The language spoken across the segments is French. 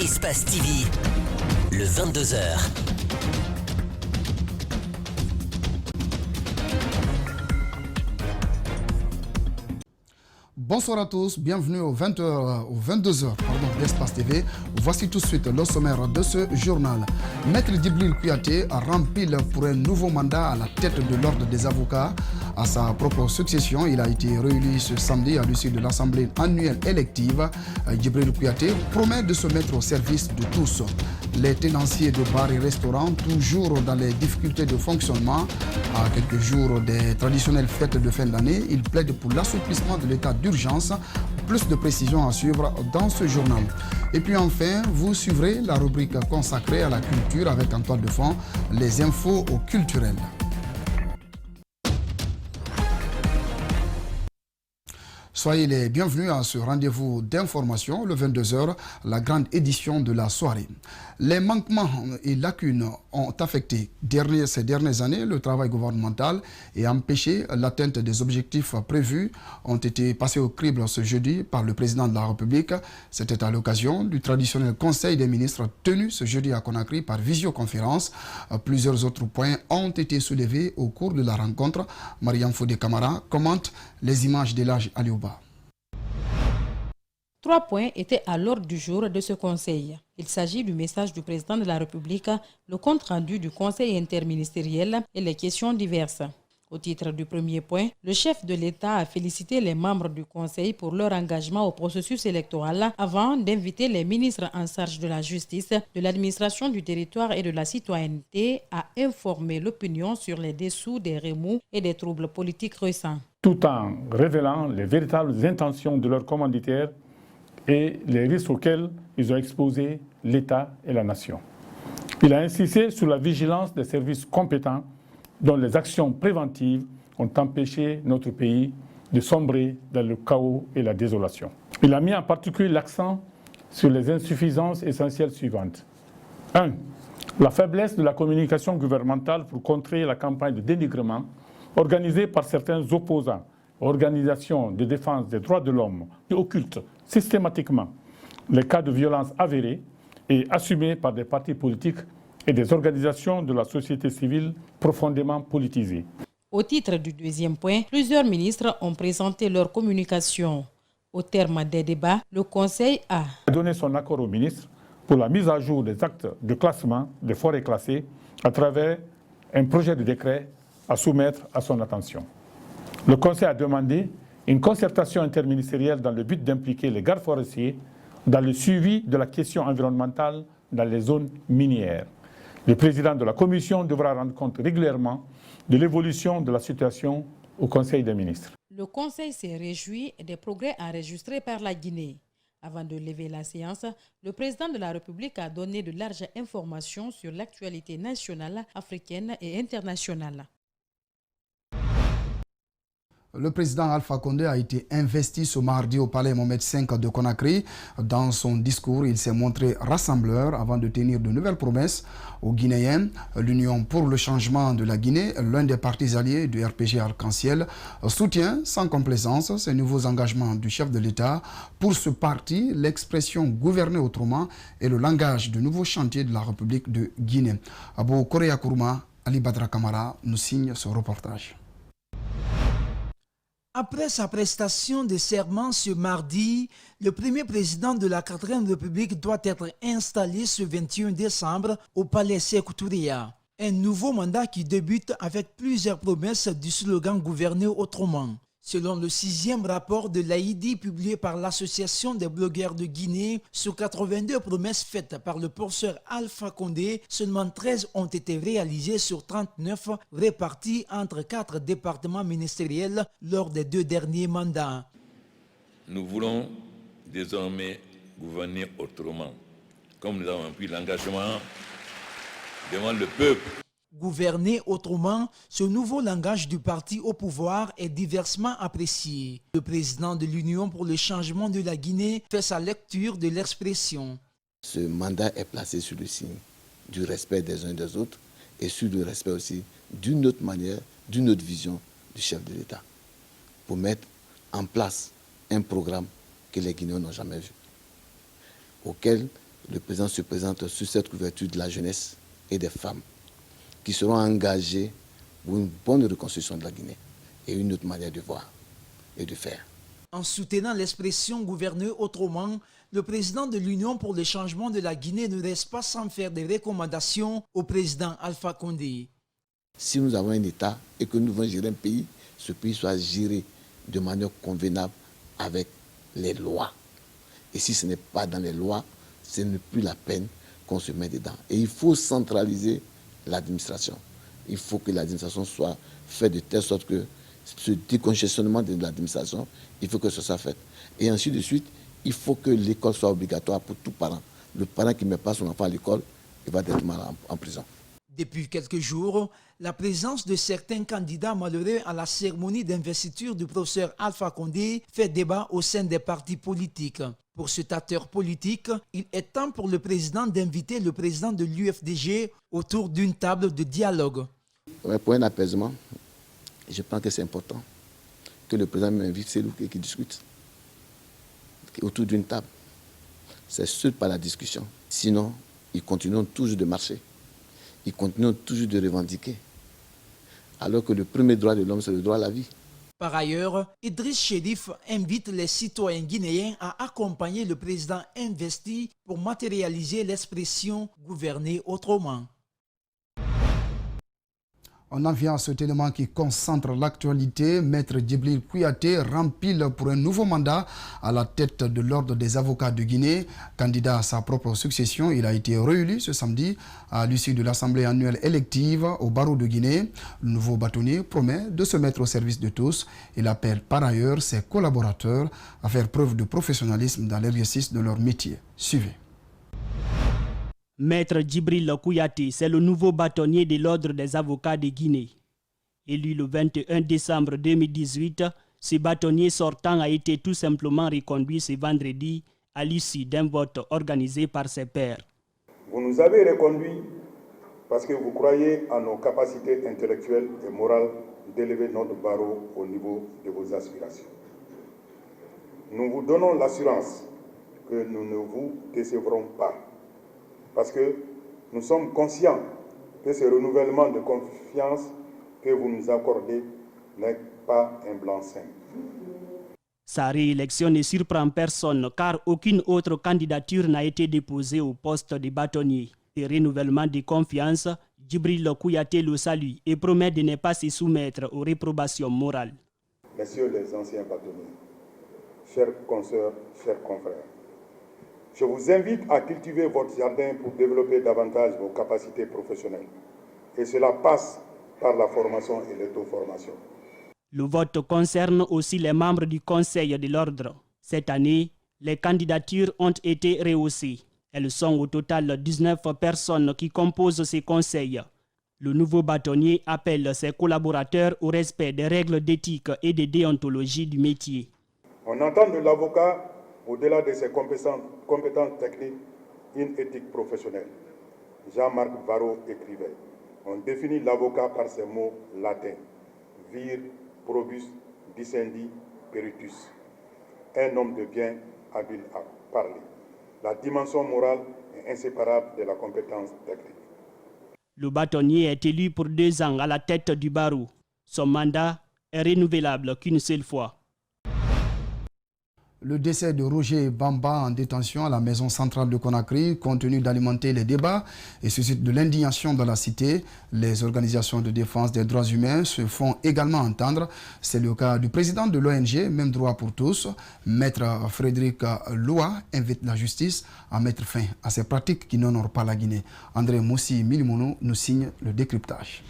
Espace TV, le 22h. Bonsoir à tous, bienvenue aux 22h d'Espace TV. Voici tout de suite le sommaire de ce journal. Maître Djibril Kouyaté a rempli pour un nouveau mandat à la tête de l'ordre des avocats. À sa propre succession, il a été réélu ce samedi à l'issue de l'Assemblée annuelle élective. Djibril Kouyaté promet de se mettre au service de tous. Les tenanciers de bars et restaurants, toujours dans les difficultés de fonctionnement, à quelques jours des traditionnelles fêtes de fin d'année, ils plaident pour l'assouplissement de l'état d'urgence. Plus de précisions à suivre dans ce journal. Et puis enfin, vous suivrez la rubrique consacrée à la culture avec en toile de fond les infos culturelles. Soyez les bienvenus à ce rendez-vous d'information, le 22h, la grande édition de la soirée. Les manquements et lacunes ont affecté ces dernières années le travail gouvernemental et empêché l'atteinte des objectifs prévus, ont été passés au crible ce jeudi par le président de la République. C'était à l'occasion du traditionnel Conseil des ministres tenu ce jeudi à Conakry par visioconférence. Plusieurs autres points ont été soulevés au cours de la rencontre. Mariam Fodé Camara commente les images d'Elhadji Aliouba. 3 points étaient à l'ordre du jour de ce conseil. Il s'agit du message du président de la République, le compte-rendu du conseil interministériel et les questions diverses. Au titre du premier point, le chef de l'État a félicité les membres du conseil pour leur engagement au processus électoral avant d'inviter les ministres en charge de la justice, de l'administration du territoire et de la citoyenneté à informer l'opinion sur les dessous des remous et des troubles politiques récents. Tout en révélant les véritables intentions de leurs commanditaires et les risques auxquels ils ont exposé l'État et la nation. Il a insisté sur la vigilance des services compétents dont les actions préventives ont empêché notre pays de sombrer dans le chaos et la désolation. Il a mis en particulier l'accent sur les insuffisances essentielles suivantes. 1. La faiblesse de la communication gouvernementale pour contrer la campagne de dénigrement organisée par certains opposants, organisations de défense des droits de l'homme qui occultent systématiquement les cas de violence avérés et assumés par des partis politiques et des organisations de la société civile profondément politisées. Au titre du deuxième point, plusieurs ministres ont présenté leur communication. Au terme des débats, le Conseil a donné son accord au ministre pour la mise à jour des actes de classement des forêts classées à travers un projet de décret à soumettre à son attention. Le Conseil a demandé une concertation interministérielle dans le but d'impliquer les gardes forestiers dans le suivi de la question environnementale dans les zones minières. Le président de la Commission devra rendre compte régulièrement de l'évolution de la situation au Conseil des ministres. Le Conseil s'est réjoui des progrès enregistrés par la Guinée. Avant de lever la séance, le président de la République a donné de larges informations sur l'actualité nationale, africaine et internationale. Le président Alpha Condé a été investi ce mardi au palais Mohamed V de Conakry. Dans son discours, il s'est montré rassembleur avant de tenir de nouvelles promesses aux Guinéens. L'Union pour le changement de la Guinée, l'un des partis alliés du RPG Arc-en-Ciel, soutient sans complaisance ces nouveaux engagements du chef de l'État. Pour ce parti, l'expression gouverner autrement est le langage du nouveau chantier de la République de Guinée. Abou Korea Kourma, Ali Badra Kamara nous signe ce reportage. Après sa prestation de serment ce mardi, le premier président de la 4e République doit être installé ce 21 décembre au palais Sékou Touréa. Un nouveau mandat qui débute avec plusieurs promesses du slogan « Gouverner autrement ». Selon le 6e rapport de l'AID publié par l'Association des blogueurs de Guinée, sur 82 promesses faites par le professeur Alpha Condé, seulement 13 ont été réalisées sur 39 réparties entre 4 départements ministériels lors des 2 derniers mandats. Nous voulons désormais gouverner autrement, comme nous avons pris l'engagement devant le peuple. Gouverner autrement, ce nouveau langage du parti au pouvoir est diversement apprécié. Le président de l'Union pour le changement de la Guinée fait sa lecture de l'expression. Ce mandat est placé sous le signe du respect des uns des autres et sur le respect aussi d'une autre manière, d'une autre vision du chef de l'État, pour mettre en place un programme que les Guinéens n'ont jamais vu, auquel le président se présente sur cette couverture de la jeunesse et des femmes qui seront engagées pour une bonne reconstruction de la Guinée et une autre manière de voir et de faire. En soutenant l'expression « gouverner autrement », le président de l'Union pour le changement de la Guinée ne reste pas sans faire des recommandations au président Alpha Condé. Si nous avons un État et que nous voulons gérer un pays, ce pays soit géré de manière convenable avec les lois. Et si ce n'est pas dans les lois, ce n'est plus la peine qu'on se met dedans. Et il faut centraliser l'administration. Il faut que l'administration soit faite de telle sorte que ce décongestionnement de l'administration, il faut que ce soit fait. Et ainsi de suite, il faut que l'école soit obligatoire pour tout parent. Le parent qui ne met pas son enfant à l'école, il va directement en prison. Depuis quelques jours, la présence de certains candidats malheureux à la cérémonie d'investiture du professeur Alpha Condé fait débat au sein des partis politiques. Pour cet acteur politique, il est temps pour le président d'inviter le président de l'UFDG autour d'une table de dialogue. Ouais, pour un apaisement, je pense que c'est important que le président m'invite, c'est lui qui discute autour d'une table. C'est seul par la discussion. Sinon, ils continueront toujours de marcher. Ils continuent toujours de revendiquer. Alors que le premier droit de l'homme, c'est le droit à la vie. Par ailleurs, Idriss Chérif invite les citoyens guinéens à accompagner le président investi pour matérialiser l'expression « gouverner autrement ». On en vient à cet élément qui concentre l'actualité. Maître Djibril Kouyaté rempile pour un nouveau mandat à la tête de l'Ordre des avocats de Guinée. Candidat à sa propre succession, il a été réélu ce samedi à l'issue de l'Assemblée annuelle élective au barreau de Guinée. Le nouveau bâtonnier promet de se mettre au service de tous. Il appelle par ailleurs ses collaborateurs à faire preuve de professionnalisme dans l'exercice de leur métier. Suivez. Maître Djibril Kouyaté, c'est le nouveau bâtonnier de l'Ordre des avocats de Guinée. Élu le 21 décembre 2018, ce bâtonnier sortant a été tout simplement reconduit ce vendredi à l'issue d'un vote organisé par ses pairs. Vous nous avez reconduits parce que vous croyez en nos capacités intellectuelles et morales d'élever notre barreau au niveau de vos aspirations. Nous vous donnons l'assurance que nous ne vous décevrons pas. Parce que nous sommes conscients que ce renouvellement de confiance que vous nous accordez n'est pas un blanc-seing. Sa réélection ne surprend personne car aucune autre candidature n'a été déposée au poste de bâtonnier. Ce renouvellement de confiance, Djibril Kouyaté le salue et promet de ne pas se soumettre aux réprobations morales. Messieurs les anciens bâtonniers, chers consoeurs, chers confrères, je vous invite à cultiver votre jardin pour développer davantage vos capacités professionnelles. Et cela passe par la formation et l'auto-formation. Le vote concerne aussi les membres du Conseil de l'Ordre. Cette année, les candidatures ont été rehaussées. Elles sont au total 19 personnes qui composent ces conseils. Le nouveau bâtonnier appelle ses collaborateurs au respect des règles d'éthique et de déontologie du métier. On entend de l'avocat, au-delà de ses compétences techniques, une éthique professionnelle. Jean-Marc Varro écrivait: on définit l'avocat par ces mots latins: vir, probus, dicendi, peritus. Un homme de bien, habile à parler. La dimension morale est inséparable de la compétence technique. Le bâtonnier est élu pour 2 ans à la tête du barreau. Son mandat est renouvelable qu'une seule fois. Le décès de Roger Bamba en détention à la maison centrale de Conakry continue d'alimenter les débats et suscite de l'indignation dans la cité. Les organisations de défense des droits humains se font également entendre. C'est le cas du président de l'ONG Même Droit pour Tous. Maître Frédéric Loa invite la justice à mettre fin à ces pratiques qui n'honorent pas la Guinée. André Moussi Milimono nous signe le décryptage.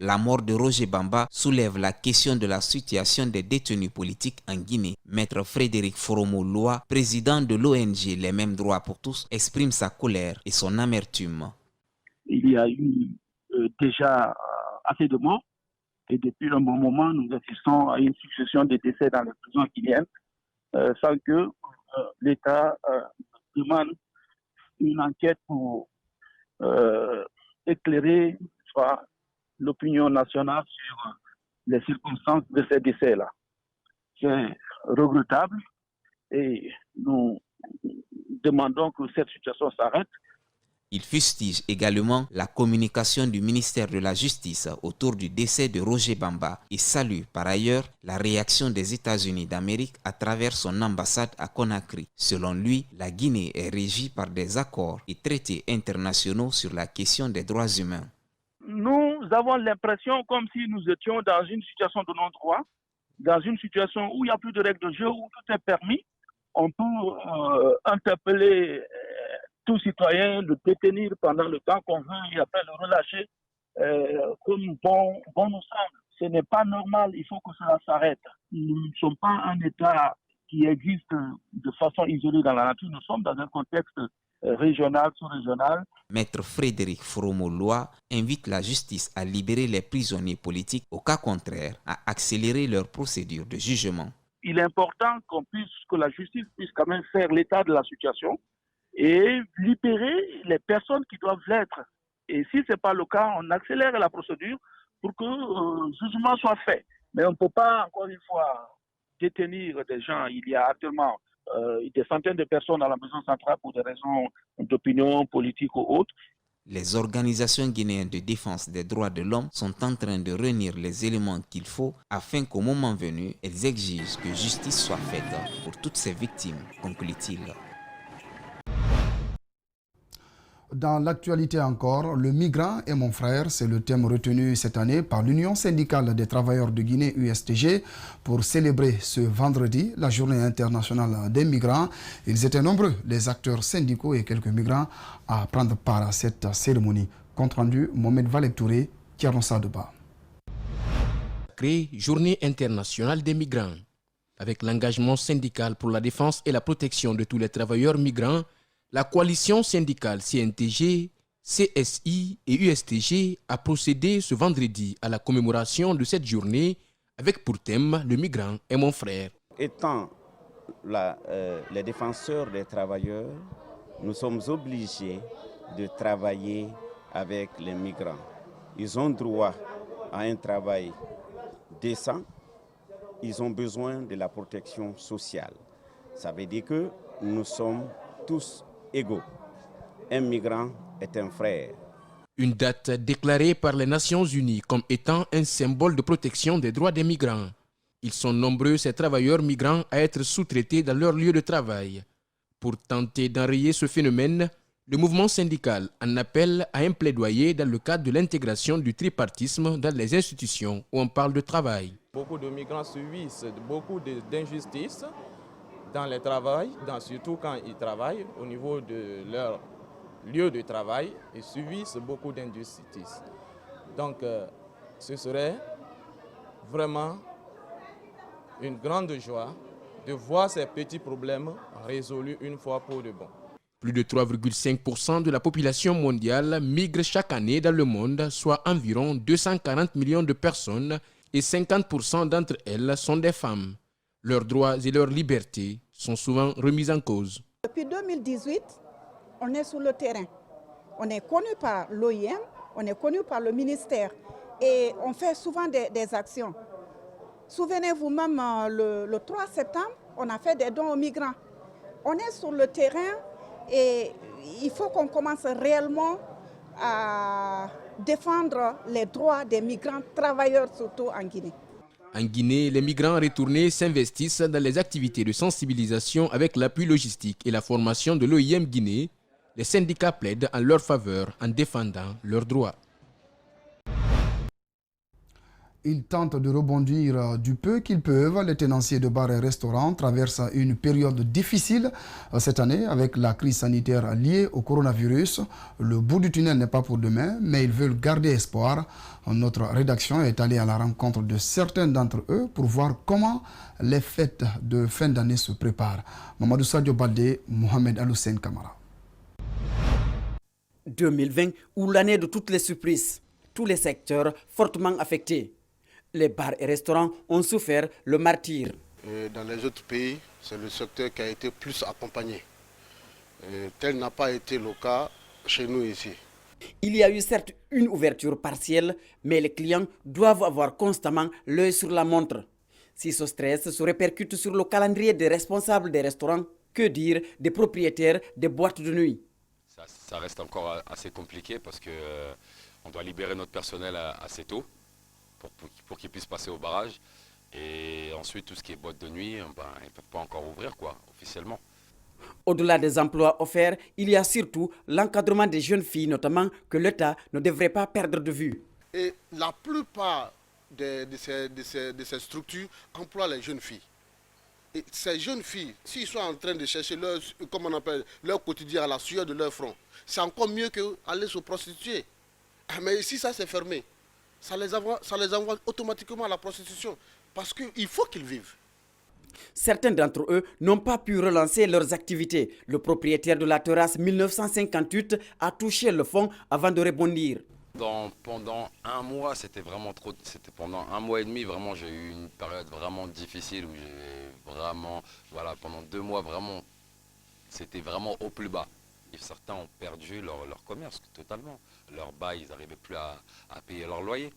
La mort de Roger Bamba soulève la question de la situation des détenus politiques en Guinée. Maître Frédéric Foromo Loa, président de l'ONG Les Mêmes Droits pour Tous, exprime sa colère et son amertume. Il y a eu déjà assez de morts et depuis un bon moment, nous assistons à une succession de décès dans les prisons guinéennes sans que l'État demande une enquête pour éclairer l'opinion nationale sur les circonstances de ces décès-là. C'est regrettable et nous demandons que cette situation s'arrête. Il fustige également la communication du ministère de la Justice autour du décès de Roger Bamba et salue par ailleurs la réaction des États-Unis d'Amérique à travers son ambassade à Conakry. Selon lui, la Guinée est régie par des accords et traités internationaux sur la question des droits humains. Nous avons l'impression comme si nous étions dans une situation de non-droit, dans une situation où il n'y a plus de règles de jeu, où tout est permis. On peut interpeller tout citoyen, le détenir pendant le temps qu'on veut et après le relâcher comme bon nous semble. Ce n'est pas normal, il faut que cela s'arrête. Nous ne sommes pas un État qui existe de façon isolée dans la nature, nous sommes dans un contexte régional, sous-régional. Maître Frédéric Foromo-Loa invite la justice à libérer les prisonniers politiques, au cas contraire, à accélérer leur procédure de jugement. Il est important que la justice puisse quand même faire l'état de la situation et libérer les personnes qui doivent l'être. Et si ce n'est pas le cas, on accélère la procédure pour que le jugement soit fait. Mais on ne peut pas, encore une fois, détenir des gens. Il y a actuellement des centaines de personnes à la maison centrale pour des raisons d'opinion politique ou autres. Les organisations guinéennes de défense des droits de l'homme sont en train de réunir les éléments qu'il faut afin qu'au moment venu, elles exigent que justice soit faite pour toutes ces victimes, conclut-il. Dans l'actualité encore, le migrant est mon frère, c'est le thème retenu cette année par l'Union syndicale des travailleurs de Guinée USTG pour célébrer ce vendredi la journée internationale des migrants. Ils étaient nombreux, les acteurs syndicaux et quelques migrants à prendre part à cette cérémonie. Compte rendu, Mohamed Valek Touré, Thierno Sadouba. Créée Journée internationale des migrants. Avec l'engagement syndical pour la défense et la protection de tous les travailleurs migrants, la coalition syndicale CNTG, CSI et USTG a procédé ce vendredi à la commémoration de cette journée avec pour thème « Le migrant est mon frère ». Étant les défenseurs des travailleurs, nous sommes obligés de travailler avec les migrants. Ils ont droit à un travail décent, ils ont besoin de la protection sociale. Ça veut dire que nous sommes tous égaux. Un migrant est un frère. Une date déclarée par les Nations Unies comme étant un symbole de protection des droits des migrants. Ils sont nombreux, ces travailleurs migrants, à être sous-traités dans leur lieu de travail. Pour tenter d'enrayer ce phénomène, le mouvement syndical en appelle à un plaidoyer dans le cadre de l'intégration du tripartisme dans les institutions où on parle de travail. Beaucoup de migrants subissent beaucoup d'injustices dans le travail, surtout quand ils travaillent au niveau de leur lieu de travail, ils subissent beaucoup d'injustices. Donc ce serait vraiment une grande joie de voir ces petits problèmes résolus une fois pour de bon. Plus de 3,5% de la population mondiale migre chaque année dans le monde, soit environ 240 millions de personnes, et 50% d'entre elles sont des femmes. Leurs droits et leurs libertés sont souvent remis en cause. Depuis 2018, on est sur le terrain. On est connu par l'OIM, on est connu par le ministère et on fait souvent des actions. Souvenez-vous même, le 3 septembre, on a fait des dons aux migrants. On est sur le terrain et il faut qu'on commence réellement à défendre les droits des migrants travailleurs, surtout en Guinée. En Guinée, les migrants retournés s'investissent dans les activités de sensibilisation avec l'appui logistique et la formation de l'OIM Guinée. Les syndicats plaident en leur faveur en défendant leurs droits. Ils tentent de rebondir du peu qu'ils peuvent. Les tenanciers de bars et restaurants traversent une période difficile cette année avec la crise sanitaire liée au coronavirus. Le bout du tunnel n'est pas pour demain, mais ils veulent garder espoir. Notre rédaction est allée à la rencontre de certains d'entre eux pour voir comment les fêtes de fin d'année se préparent. Mamadou Sadio Baldé, Mohamed Aloussen Kamara. 2020 ou l'année de toutes les surprises, tous les secteurs fortement affectés. Les bars et restaurants ont souffert le martyre. Dans les autres pays, c'est le secteur qui a été plus accompagné. Tel n'a pas été le cas chez nous ici. Il y a eu certes une ouverture partielle, mais les clients doivent avoir constamment l'œil sur la montre. Si ce stress se répercute sur le calendrier des responsables des restaurants, Que dire des propriétaires des boîtes de nuit? Ça reste encore assez compliqué parce qu'on doit libérer notre personnel assez tôt pour qu'ils puissent passer au barrage. Et ensuite, tout ce qui est boîte de nuit, ils ne peuvent pas encore ouvrir officiellement. Au-delà des emplois offerts, il y a surtout l'encadrement des jeunes filles, notamment, que l'État ne devrait pas perdre de vue. Et la plupart de ces structures emploient les jeunes filles. Et ces jeunes filles, s'ils sont en train de chercher leur quotidien à la sueur de leur front, c'est encore mieux qu'aller se prostituer. Mais ici, ça c'est fermé. Ça les envoie automatiquement à la prostitution. Parce qu'il faut qu'ils vivent. Certains d'entre eux n'ont pas pu relancer leurs activités. Le propriétaire de la terrasse 1958 a touché le fond avant de rebondir. Pendant un mois, c'était vraiment trop. C'était pendant un mois et demi, vraiment, j'ai eu une période vraiment difficile où j'ai vraiment, pendant 2 mois, vraiment, c'était vraiment au plus bas. Et certains ont perdu leur commerce totalement. Leur bail, ils n'arrivaient plus à payer leur loyer.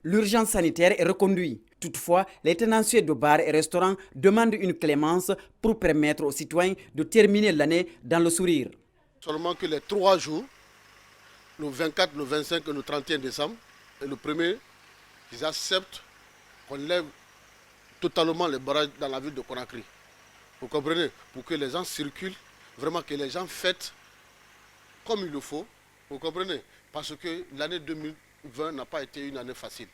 L'urgence sanitaire est reconduite. Toutefois, les tenanciers de bars et restaurants demandent une clémence pour permettre aux citoyens de terminer l'année dans le sourire. Seulement que les 3 jours, le 24, le 25 et le 31 décembre, et le 1er, ils acceptent qu'on lève totalement les barrages dans la ville de Conakry. Vous comprenez? Pour que les gens circulent, vraiment que les gens fêtent comme il le faut. Vous comprenez? Parce que l'année 2020 n'a pas été une année facile.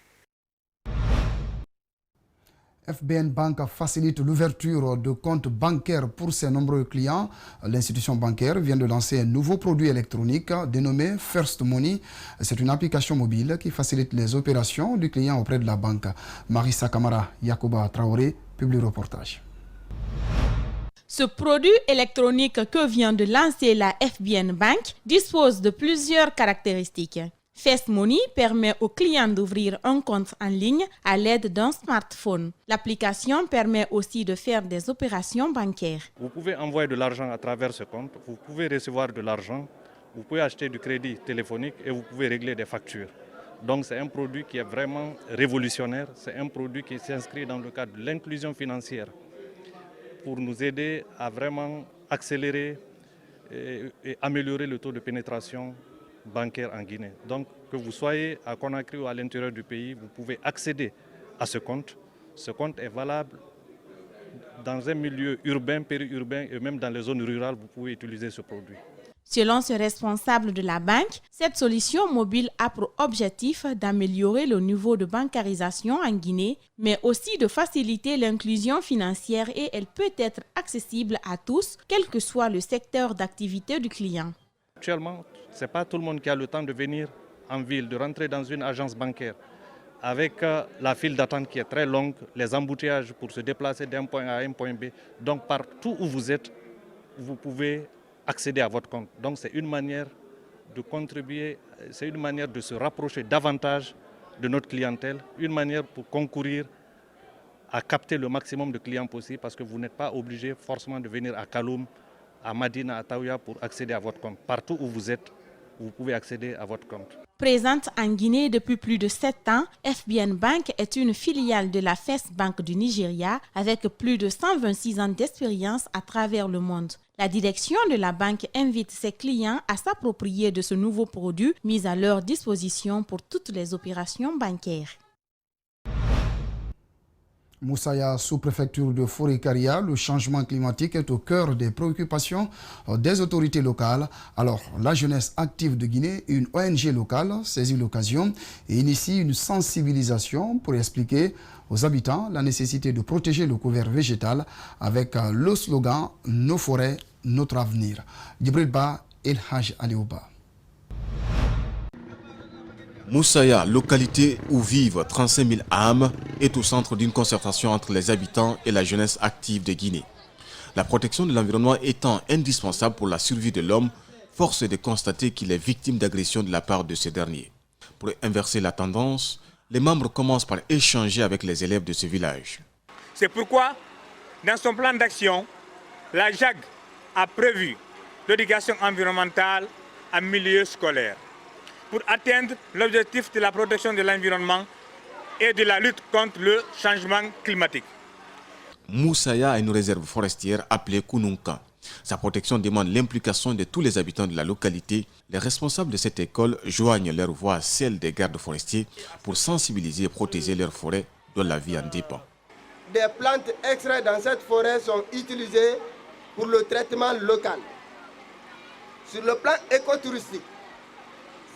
FBN Bank facilite l'ouverture de comptes bancaires pour ses nombreux clients. L'institution bancaire vient de lancer un nouveau produit électronique dénommé First Money. C'est une application mobile qui facilite les opérations du client auprès de la banque. Marissa Kamara, Yacouba Traoré, publie le reportage. Ce produit électronique que vient de lancer la FBN Bank dispose de plusieurs caractéristiques. First Money permet aux clients d'ouvrir un compte en ligne à l'aide d'un smartphone. L'application permet aussi de faire des opérations bancaires. Vous pouvez envoyer de l'argent à travers ce compte, vous pouvez recevoir de l'argent, vous pouvez acheter du crédit téléphonique et vous pouvez régler des factures. Donc c'est un produit qui est vraiment révolutionnaire, c'est un produit qui s'inscrit dans le cadre de l'inclusion financière pour nous aider à vraiment accélérer et améliorer le taux de pénétration bancaire en Guinée. Donc que vous soyez à Conakry ou à l'intérieur du pays, vous pouvez accéder à ce compte. Ce compte est valable dans un milieu urbain, périurbain et même dans les zones rurales, vous pouvez utiliser ce produit. Selon ce responsable de la banque, cette solution mobile a pour objectif d'améliorer le niveau de bancarisation en Guinée, mais aussi de faciliter l'inclusion financière et elle peut être accessible à tous, quel que soit le secteur d'activité du client. Actuellement, ce n'est pas tout le monde qui a le temps de venir en ville, de rentrer dans une agence bancaire. Avec la file d'attente qui est très longue, les embouteillages pour se déplacer d'un point A à un point B. Donc partout où vous êtes, vous pouvez accéder à votre compte. Donc c'est une manière de contribuer, c'est une manière de se rapprocher davantage de notre clientèle, une manière pour concourir à capter le maximum de clients possible parce que vous n'êtes pas obligé forcément de venir à Kaloum, à Madina, à Taouya pour accéder à votre compte. Partout où vous êtes, vous pouvez accéder à votre compte. Présente en Guinée depuis plus de 7 ans, FBN Bank est une filiale de la First Bank du Nigeria avec plus de 126 ans d'expérience à travers le monde. La direction de la banque invite ses clients à s'approprier de ce nouveau produit mis à leur disposition pour toutes les opérations bancaires. Moussaya, sous-préfecture de Forêt-Caria, le changement climatique est au cœur des préoccupations des autorités locales. Alors, la jeunesse active de Guinée, une ONG locale, saisit l'occasion et initie une sensibilisation pour expliquer aux habitants la nécessité de protéger le couvert végétal avec le slogan « Nos forêts, notre avenir ». Djibril Ba, El Haj Aliouba. Moussaya, localité où vivent 35 000 âmes, est au centre d'une concertation entre les habitants et la jeunesse active de Guinée. La protection de l'environnement étant indispensable pour la survie de l'homme, force est de constater qu'il est victime d'agressions de la part de ce dernier. Pour inverser la tendance, les membres commencent par échanger avec les élèves de ce village. C'est pourquoi, dans son plan d'action, la JAG a prévu l'éducation environnementale en milieu scolaire, pour atteindre l'objectif de la protection de l'environnement et de la lutte contre le changement climatique. Moussaya a une réserve forestière appelée Koununka. Sa protection demande l'implication de tous les habitants de la localité. Les responsables de cette école joignent leur voix à celle des gardes forestiers pour sensibiliser et protéger leurs forêts dont la vie en dépend. Des plantes extraites dans cette forêt sont utilisées pour le traitement local. Sur le plan écotouristique,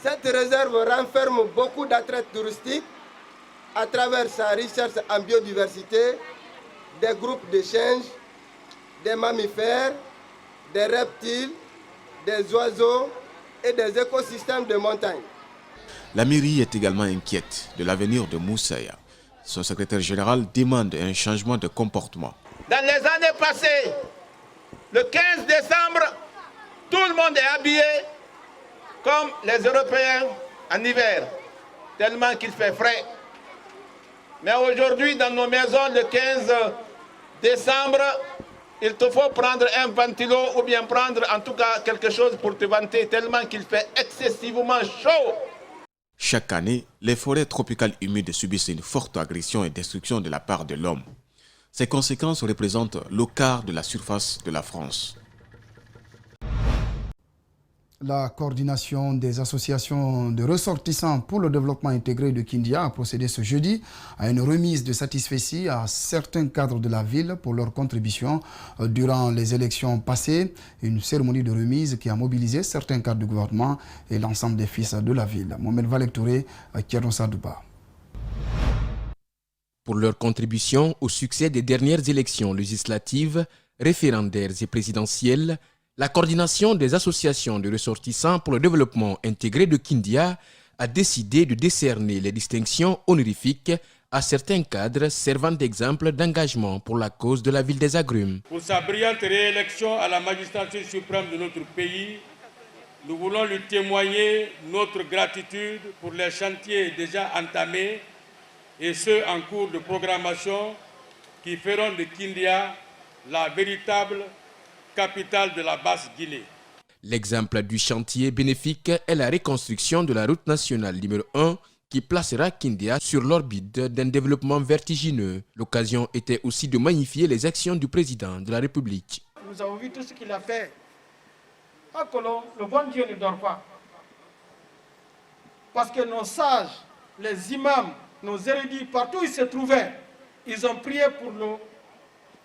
cette réserve renferme beaucoup d'attraits touristiques à travers sa recherche en biodiversité, des groupes d'échange, des mammifères, des reptiles, des oiseaux et des écosystèmes de montagne. La mairie est également inquiète de l'avenir de Moussaïa. Son secrétaire général demande un changement de comportement. Dans les années passées, le 15 décembre, tout le monde est habillé comme les Européens en hiver, tellement qu'il fait frais. Mais aujourd'hui, dans nos maisons, le 15 décembre, il te faut prendre un ventilo ou bien prendre en tout cas quelque chose pour te vanter, tellement qu'il fait excessivement chaud. Chaque année, les forêts tropicales humides subissent une forte agression et destruction de la part de l'homme. Ces conséquences représentent le quart de la surface de la France. La coordination des associations de ressortissants pour le développement intégré de Kindia a procédé ce jeudi à une remise de satisfecit à certains cadres de la ville pour leur contribution durant les élections passées. Une cérémonie de remise qui a mobilisé certains cadres du gouvernement et l'ensemble des fils de la ville. Mohamed Valek Touré, Kieronsa Douba. Pour leur contribution au succès des dernières élections législatives, référendaires et présidentielles, la coordination des associations de ressortissants pour le développement intégré de Kindia a décidé de décerner les distinctions honorifiques à certains cadres servant d'exemple d'engagement pour la cause de la ville des Agrumes. Pour sa brillante réélection à la magistrature suprême de notre pays, nous voulons lui témoigner notre gratitude pour les chantiers déjà entamés et ceux en cours de programmation qui feront de Kindia la véritable capitale de la Basse-Guinée. L'exemple du chantier bénéfique est la reconstruction de la route nationale numéro 1 qui placera Kindia sur l'orbite d'un développement vertigineux. L'occasion était aussi de magnifier les actions du président de la République. Nous avons vu tout ce qu'il a fait. À Colomb, le bon Dieu ne dort pas. Parce que nos sages, les imams, nos érudits, partout où ils se trouvaient, ils ont prié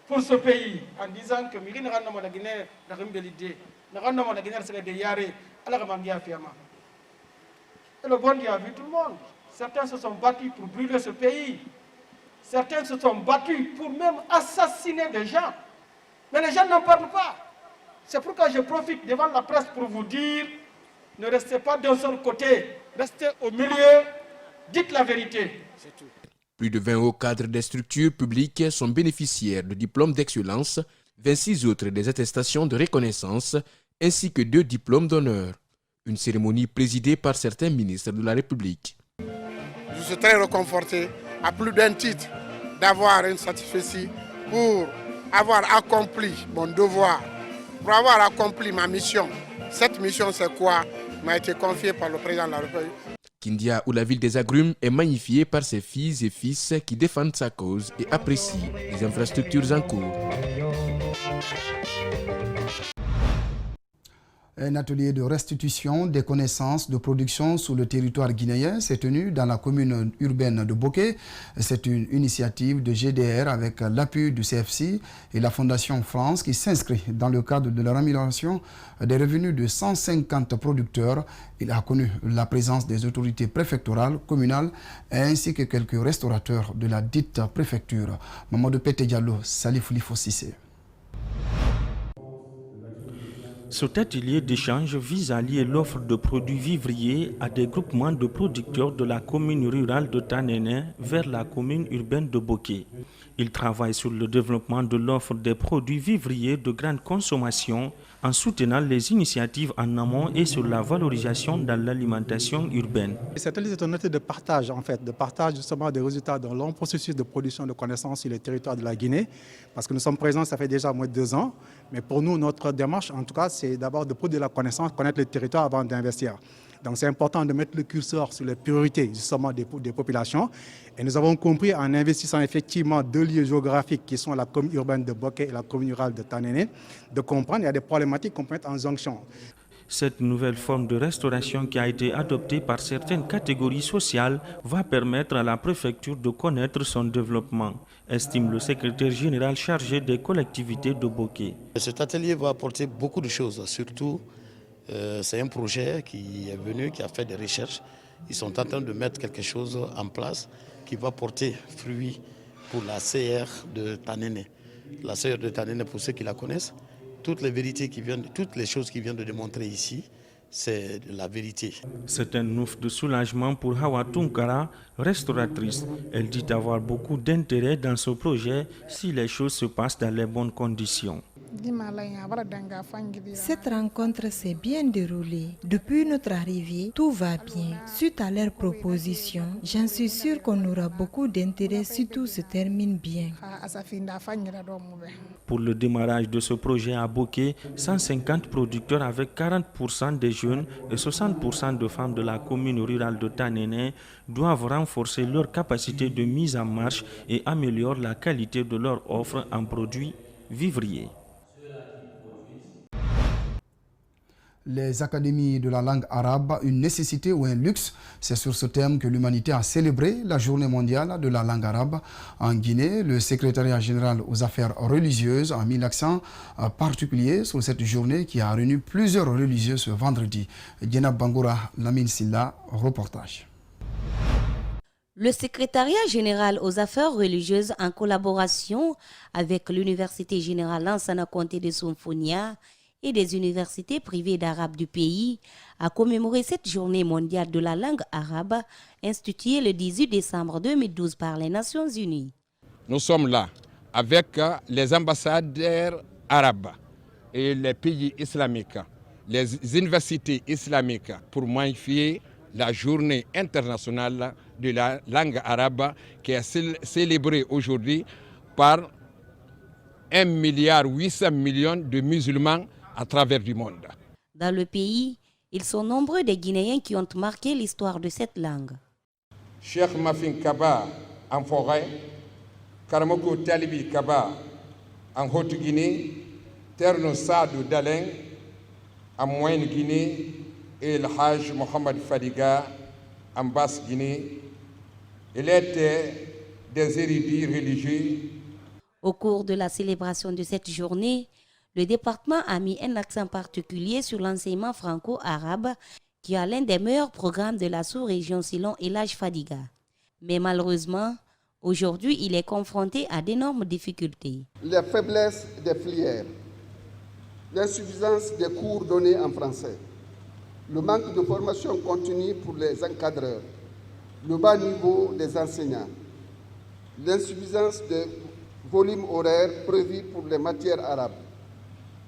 pour ce pays, en disant que et le bon Dieu a vu tout le monde. Certains se sont battus pour brûler ce pays. Certains se sont battus pour même assassiner des gens. Mais les gens n'en parlent pas. C'est pourquoi je profite devant la presse pour vous dire, ne restez pas d'un seul côté, restez au milieu, dites la vérité, c'est tout. Plus de 20 hauts cadres des structures publiques sont bénéficiaires de diplômes d'excellence, 26 autres des attestations de reconnaissance, ainsi que 2 diplômes d'honneur. Une cérémonie présidée par certains ministres de la République. Je suis très réconforté, à plus d'un titre, d'avoir une satisfaction pour avoir accompli mon devoir, pour avoir accompli ma mission. Cette mission, c'est quoi? M'a été confiée par le président de la République. Kindia, ou la ville des Agrumes, est magnifiée par ses filles et fils qui défendent sa cause et apprécient les infrastructures en cours. Un atelier de restitution des connaissances de production sur le territoire guinéen s'est tenu dans la commune urbaine de Boké. C'est une initiative de GDR avec l'appui du CFC et la Fondation France qui s'inscrit dans le cadre de la rémunération des revenus de 150 producteurs. Il a connu la présence des autorités préfectorales, communales ainsi que quelques restaurateurs de la dite préfecture. Mamadou Pete Diallo, Salif Lifo Sissé. Cet atelier d'échange vise à lier l'offre de produits vivriers à des groupements de producteurs de la commune rurale de Tanene vers la commune urbaine de Boké. Il travaille sur le développement de l'offre des produits vivriers de grande consommation en soutenant les initiatives en amont et sur la valorisation dans l'alimentation urbaine. Cet atelier est un atelier de partage, en fait, de partage justement des résultats dans long processus de production de connaissances sur le territoire de la Guinée, parce que nous sommes présents, ça fait déjà moins de 2 ans, mais pour nous, notre démarche, en tout cas, c'est d'abord de produire la connaissance, connaître le territoire avant d'investir. Donc c'est important de mettre le curseur sur les priorités justement des populations. Et nous avons compris en investissant effectivement 2 lieux géographiques qui sont la commune urbaine de Boké et la commune rurale de Tanene, de comprendre qu'il y a des problématiques qu'on peut mettre en jonction. Cette nouvelle forme de restauration qui a été adoptée par certaines catégories sociales va permettre à la préfecture de connaître son développement, estime le secrétaire général chargé des collectivités de Boké. Cet atelier va apporter beaucoup de choses, surtout c'est un projet qui est venu, qui a fait des recherches. Ils sont en train de mettre quelque chose en place qui va porter fruit pour la CR de Tanene. La CR de Tanene, pour ceux qui la connaissent, toutes les choses qui viennent de démontrer ici, c'est la vérité. C'est un ouf de soulagement pour Hawa Tunkara, restauratrice. Elle dit avoir beaucoup d'intérêt dans ce projet si les choses se passent dans les bonnes conditions. Cette rencontre s'est bien déroulée. Depuis notre arrivée, tout va bien. Suite à leurs propositions, j'en suis sûre qu'on aura beaucoup d'intérêt si tout se termine bien. Pour le démarrage de ce projet à Boké, 150 producteurs avec 40% des jeunes et 60% de femmes de la commune rurale de Tanene doivent renforcer leur capacité de mise en marche et améliorer la qualité de leur offre en produits vivriers. Les académies de la langue arabe, une nécessité ou un luxe? C'est sur ce thème que l'humanité a célébré la journée mondiale de la langue arabe. En Guinée, le secrétariat général aux affaires religieuses a mis l'accent particulier sur cette journée qui a réuni plusieurs religieux ce vendredi. Djenab Bangoura, Lamine Silla, reportage. Le secrétariat général aux affaires religieuses, en collaboration avec l'Université générale Lansana Conté de Somphonia et des universités privées d'arabe du pays, a commémoré cette journée mondiale de la langue arabe, instituée le 18 décembre 2012 par les Nations Unies. Nous sommes là avec les ambassadeurs arabes et les pays islamiques, les universités islamiques pour magnifier la journée internationale de la langue arabe qui est célébrée aujourd'hui par 1,8 milliard de musulmans à travers le monde. Dans le pays, ils sont nombreux des Guinéens qui ont marqué l'histoire de cette langue. Cheikh Mafin Kaba en forêt, Karamoko Talibi Kaba en Haute-Guinée, Terno Sadou Dalen en Moyenne-Guinée et le Hajj Mohamed Fadiga en Basse-Guinée. Il était des érudits religieux. Au cours de la célébration de cette journée, le département a mis un accent particulier sur l'enseignement franco-arabe qui a l'un des meilleurs programmes de la sous-région selon El Hadj Fadiga. Mais malheureusement, aujourd'hui, il est confronté à d'énormes difficultés. Les faiblesses des filières, l'insuffisance des cours donnés en français, le manque de formation continue pour les encadreurs, le bas niveau des enseignants, l'insuffisance de volume horaire prévu pour les matières arabes,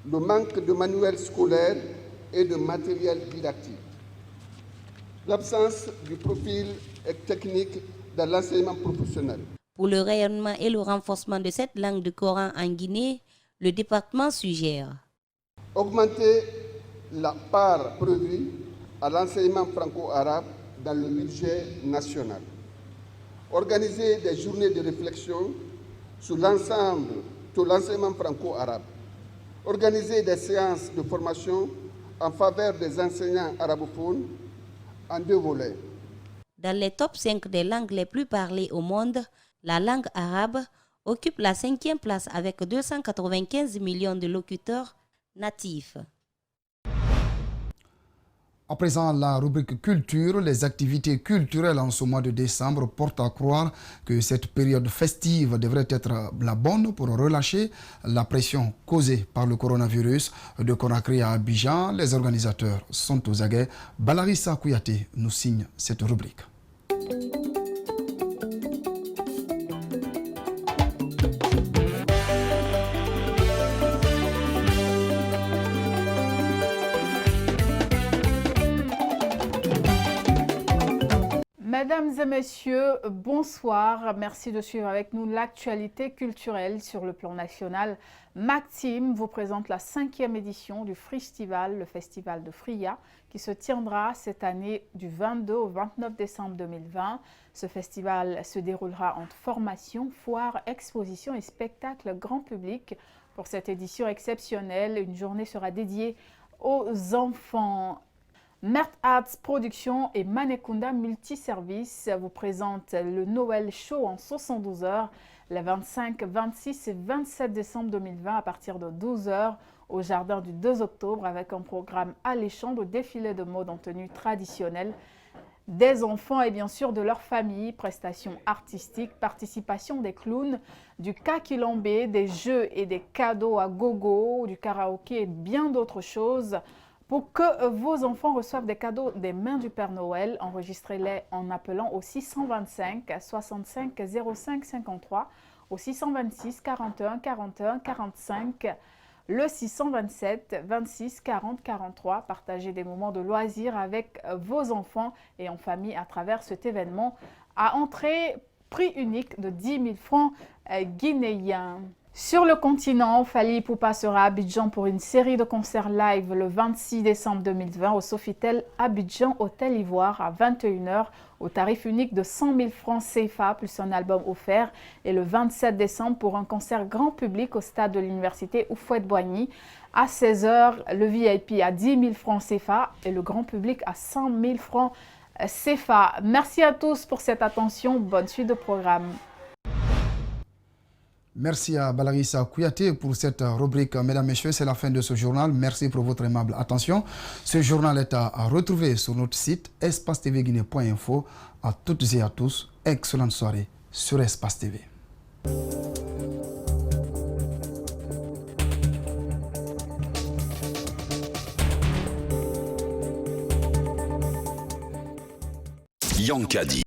le manque de manuels scolaires et de matériel didactique, l'absence du profil technique dans l'enseignement professionnel. Pour le rayonnement et le renforcement de cette langue du Coran en Guinée, le département suggère augmenter la part prévue à l'enseignement franco-arabe dans le budget national, organiser des journées de réflexion sur l'ensemble de l'enseignement franco-arabe, organiser des séances de formation en faveur des enseignants arabophones en 2 volets. Dans les top 5 des langues les plus parlées au monde, la langue arabe occupe la 5e place avec 295 millions de locuteurs natifs. À présent, la rubrique culture, les activités culturelles en ce mois de décembre portent à croire que cette période festive devrait être la bonne pour relâcher la pression causée par le coronavirus. De Conakry à Abidjan, les organisateurs sont aux aguets. Balarissa Kouyaté nous signe cette rubrique. Mesdames et messieurs, bonsoir. Merci de suivre avec nous l'actualité culturelle sur le plan national. MacTeam vous présente la 5e édition du Freestival, le festival de Fria, qui se tiendra cette année du 22 au 29 décembre 2020. Ce festival se déroulera entre formation, foire, exposition et spectacle grand public. Pour cette édition exceptionnelle, une journée sera dédiée aux enfants. Mert Arts Productions et Manekunda Multiservice vous présentent le Noël Show en 72 heures les 25, 26 et 27 décembre 2020 à partir de 12 heures au jardin du 2 octobre avec un programme alléchant de défilés de mode en tenue traditionnelle des enfants et bien sûr de leur famille, prestations artistiques, participation des clowns, du kakilambé, des jeux et des cadeaux à gogo, du karaoké et bien d'autres choses. Pour que vos enfants reçoivent des cadeaux des mains du Père Noël, enregistrez-les en appelant au 625 65 05 53, au 626 41 41 45, le 627 26 40 43. Partagez des moments de loisirs avec vos enfants et en famille à travers cet événement à entrée prix unique de 10 000 francs guinéens. Sur le continent, Fally Ipupa sera à Abidjan pour une série de concerts live le 26 décembre 2020 au Sofitel Abidjan Hôtel Ivoire à 21 h au tarif unique de 100 000 francs CFA plus un album offert, et le 27 décembre pour un concert grand public au stade de l'université Houphouët-Boigny à 16 h, le VIP à 10 000 francs CFA et le grand public à 100 000 francs CFA. Merci à tous pour cette attention, bonne suite de programme. Merci à Balarissa Kouyaté pour cette rubrique. Mesdames, Messieurs, c'est la fin de ce journal. Merci pour votre aimable attention. Ce journal est à retrouver sur notre site espacetvguinée.info. À toutes et à tous, excellente soirée sur Espace TV. Yankadi.